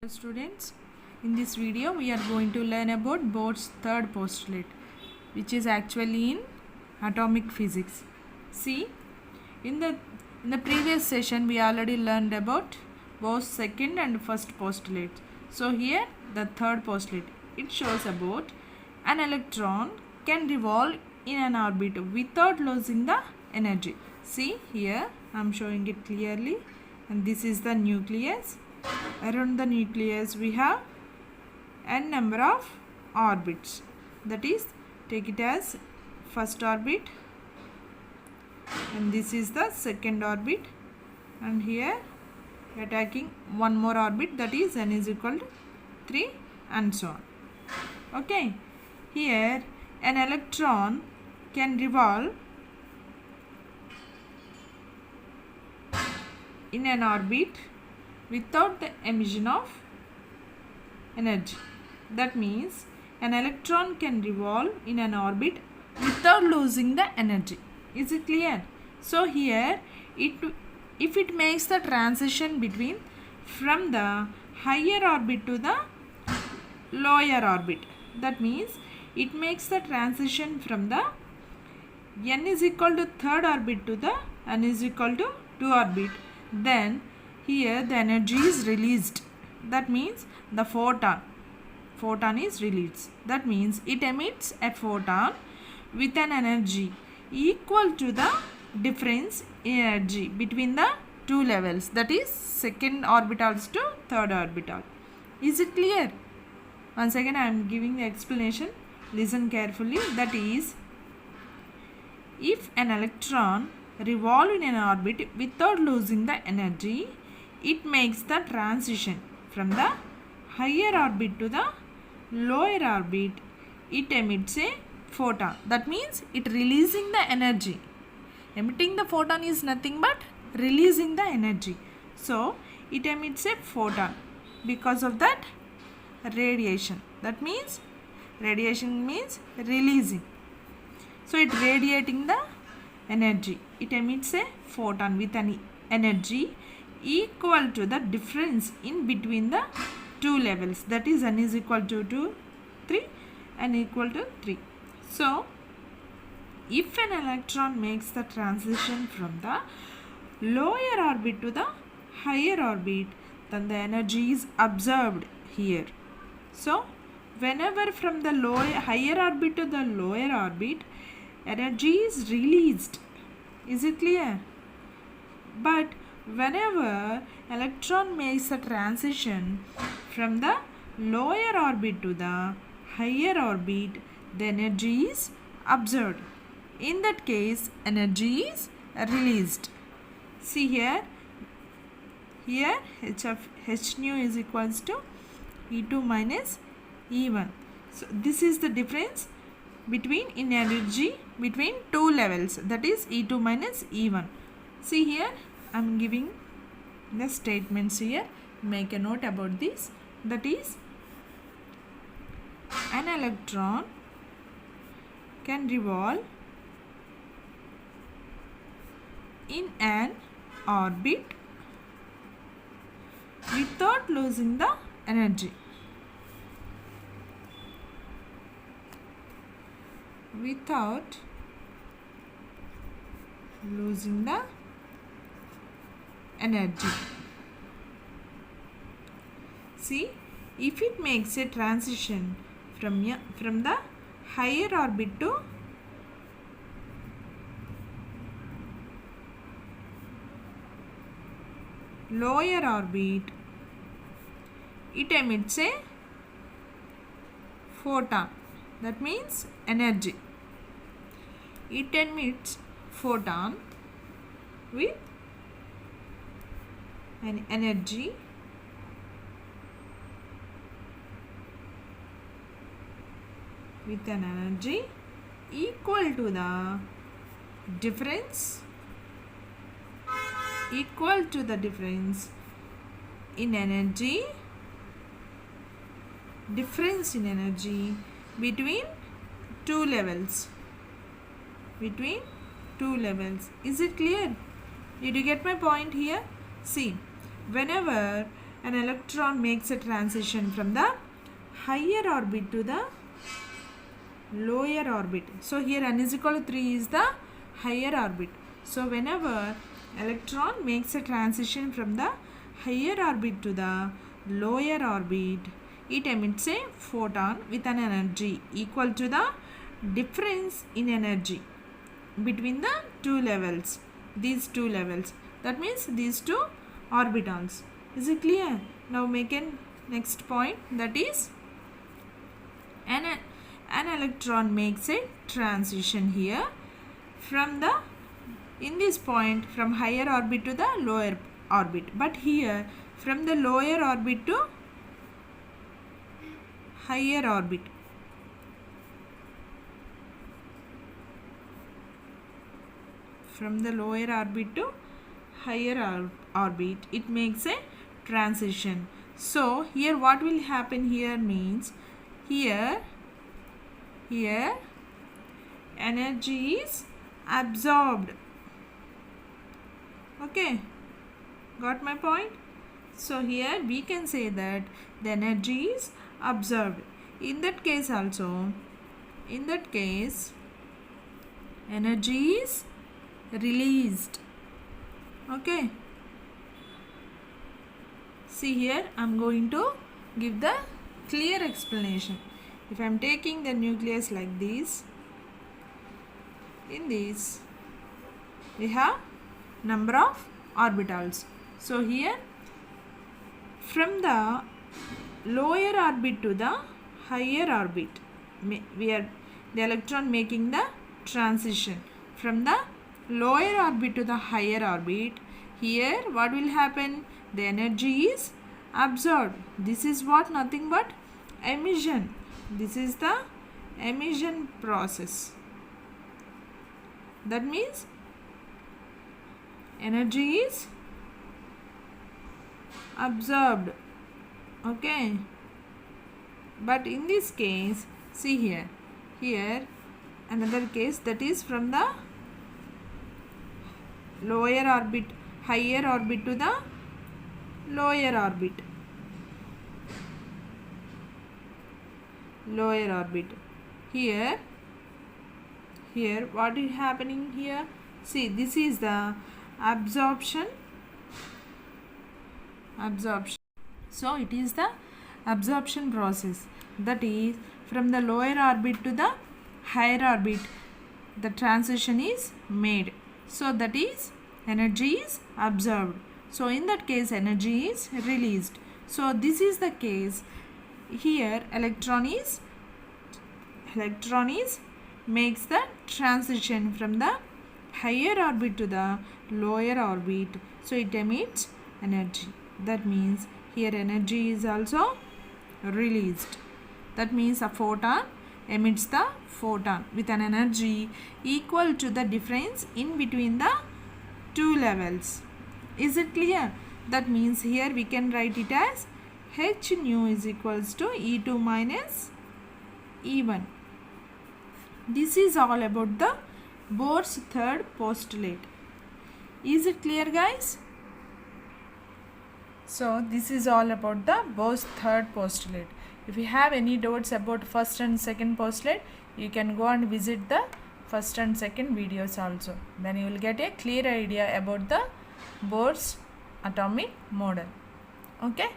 Students, in this video we are going to learn about Bohr's third postulate, which is actually in atomic physics. See, in the previous session we already learned about Bohr's second and first postulate. So here the third postulate, it shows about an electron can revolve in an orbit without losing the energy. See here I am showing it clearly, and this is the nucleus. Around the nucleus we have n number of orbits, that is, take it as first orbit, and this is the second orbit, and here we are taking one more orbit, that is n is equal to 3 and so on. Okay, here an electron can revolve in an orbit without the emission of energy. That means an electron can revolve in an orbit without losing the energy. Is it clear? So here if it makes the transition from the higher orbit to the lower orbit, that means it makes the transition from the n is equal to third orbit to the n is equal to 2 orbit, then here the energy is released. That means the photon is released. That means it emits a photon with an energy equal to the difference in energy between the two levels, that is second orbitals to third orbital. Is it clear? Once again I am giving the explanation. Listen carefully. That is, if an electron revolves in an orbit without losing the energy, it makes the transition from the higher orbit to the lower orbit. It emits a photon. That means it releasing the energy. Emitting the photon is nothing but releasing the energy. So it emits a photon because of that radiation. That means radiation means releasing. So it radiating the energy. It emits a photon with an energy equal to the difference in between the two levels, that is n is equal to 2, 3 and equal to 3. So if an electron makes the transition from the lower orbit to the higher orbit, then the energy is observed here. So whenever from the higher orbit to the lower orbit, energy is released. Is it clear? But whenever electron makes a transition from the lower orbit to the higher orbit, the energy is observed. In that case, energy is released. See here h nu is equals to E2 minus E1. So this is the difference in energy between two levels, that is E2 minus E1. See here I am giving the statements here. Make a note about this. That is, an electron can revolve in an orbit without losing the energy. Without losing the energy. See, if it makes a transition from the higher orbit to lower orbit, it emits a photon. That means energy. It emits photon with an energy equal to the difference in energy between two levels. Is it clear? Did you get my point here? See, whenever an electron makes a transition from the higher orbit to the lower orbit. So here n is equal to 3 is the higher orbit. So whenever electron makes a transition from the higher orbit to the lower orbit, it emits a photon with an energy equal to the difference in energy between the two levels, these two levels. That means these two orbitals. Is it clear? Now make a next point, that is an electron makes a transition here from the, in this point, from higher orbit to the lower orbit, but here from the lower orbit to higher orbit. From the lower orbit to higher orbit, it makes a transition. So here what will happen here means, here energy is absorbed. Okay, got my point? So here we can say that the energy is absorbed. In that case also, in that case energy is released. Okay, see here I am going to give the clear explanation. If I am taking the nucleus like this, in this we have number of orbitals. So here from the lower orbit to the higher orbit, we are the electron making the transition from the lower orbit to the higher orbit. Here what will happen? The energy is absorbed. This is what? Nothing but emission. This is the emission process. That means energy is absorbed. Okay, but in this case, see here another case, that is from the lower orbit, higher orbit to the lower orbit. Lower orbit. Here what is happening here? See, this is the absorption. So it is the absorption process, that is from the lower orbit to the higher orbit the transition is made. So that is energy is absorbed. So in that case energy is released. So this is the case. Here electron is makes the transition from the higher orbit to the lower orbit. So it emits energy. That means here energy is also released. That means a photon emits the photon with an energy equal to the difference in between the two levels. Is it clear? That means here we can write it as h nu is equals to E2 minus E1. This is all about the Bohr's third postulate. Is it clear, guys? So this is all about the Bohr's third postulate. If you have any doubts about first and second postulate, you can go and visit the first and second videos also. Then you will get a clear idea about the Bohr's atomic model. Okay.